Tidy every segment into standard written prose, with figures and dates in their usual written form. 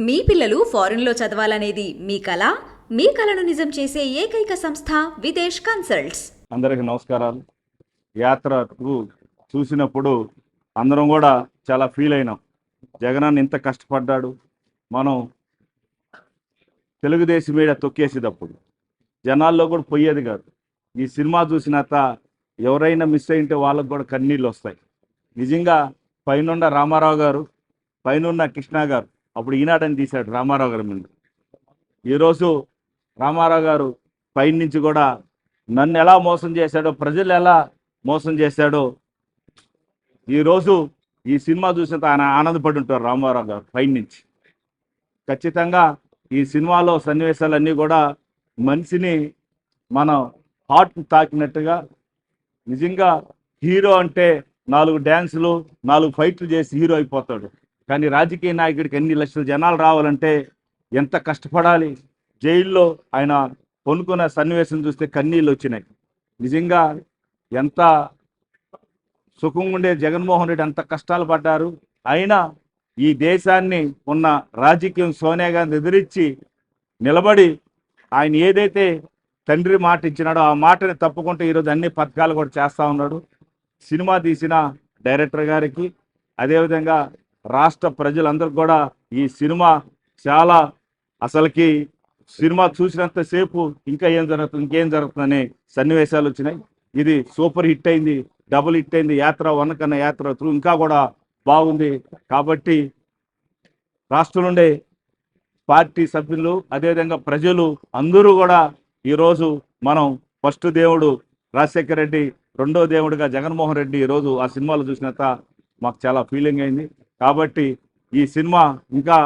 మీ పిల్లలు ఫారెన్లో చదవాలనేది మీ కల? మీ కలను నిజం చేసే ఏకైక సంస్థ విదేశ్ కన్సల్ట్స్. అందరికీ నమస్కారాలు. యాత్రకు చూసినప్పుడు అందరం కూడా చాలా ఫీల్ అయినాం. జగనన్న ఇంత కష్టపడ్డాడు, మనం తెలుగుదేశం మీద తొక్కేసేటప్పుడు జనాల్లో కూడా పోయేది కాదు. ఈ సినిమా చూసినాక ఎవరైనా మిస్ అయింటే వాళ్ళకు కూడా కన్నీళ్ళు వస్తాయి. నిజంగా పైనున్న రామారావు గారు, పైనున్న కృష్ణ గారు అప్పుడు ఈనాడని తీశాడు రామారావు గారి మీద. ఈరోజు రామారావు గారు పైన నుంచి కూడా నన్ను ఎలా మోసం చేశాడో, ప్రజలు ఎలా మోసం చేశాడో ఈరోజు ఈ సినిమా చూసినంత ఆయన ఆనందపడి ఉంటారు రామారావు గారు పైన నుంచి. ఖచ్చితంగా ఈ సినిమాలో సన్నివేశాలన్నీ కూడా మనిషిని మన హార్ట్ తాకినట్టుగా, నిజంగా హీరో అంటే 4 డ్యాన్సులు 4 ఫైట్లు చేసి హీరో అయిపోతాడు. కానీ రాజకీయ నాయకుడికి ఎన్ని లక్షల జనాలు రావాలంటే ఎంత కష్టపడాలి. జైల్లో ఆయన కొనుక్కున్న సన్నివేశం చూస్తే కన్నీళ్ళు వచ్చినాయి. నిజంగా ఎంత సుఖంగా ఉండే జగన్మోహన్ రెడ్డి అంత కష్టాలు పడ్డారు. అయినా ఈ దేశాన్ని ఉన్న రాజకీయం సోనియా గాంధీ ఎదిరించి నిలబడి ఆయన ఏదైతే తండ్రి మాట ఇచ్చినాడో ఆ మాటని తప్పుకుంటూ ఈరోజు అన్ని పథకాలు కూడా చేస్తూ ఉన్నాడు. సినిమా తీసిన డైరెక్టర్ గారికి, అదేవిధంగా రాష్ట్ర ప్రజలందరికీ కూడా ఈ సినిమా చాలా అసలుకి సినిమా చూసినంతసేపు ఇంకేం జరుగుతుందనే సన్నివేశాలు వచ్చినాయి. ఇది సూపర్ హిట్ అయింది, డబుల్ హిట్ అయింది. యాత్ర 1 కన్నా యాత్ర 2 ఇంకా కూడా బాగుంది. కాబట్టి రాష్ట్రం నుండే పార్టీ సభ్యులు, అదేవిధంగా ప్రజలు అందరూ కూడా ఈరోజు మనం ఫస్ట్ దేవుడు రాజశేఖర రెడ్డి, రెండో దేవుడిగా జగన్మోహన్ రెడ్డి ఈరోజు ఆ సినిమాలో చూసినంత మాకు చాలా ఫీలింగ్ అయింది. కాబట్టి ఈ సినిమా ఇంకా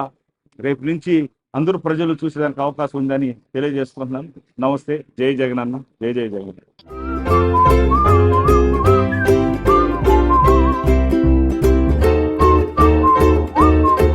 రేపు నుంచి అందరూ ప్రజలు చూసేదానికి అవకాశం ఉందని తెలియజేసుకుంటున్నాను. నమస్తే. జై జగనన్న, జై జై జగన్.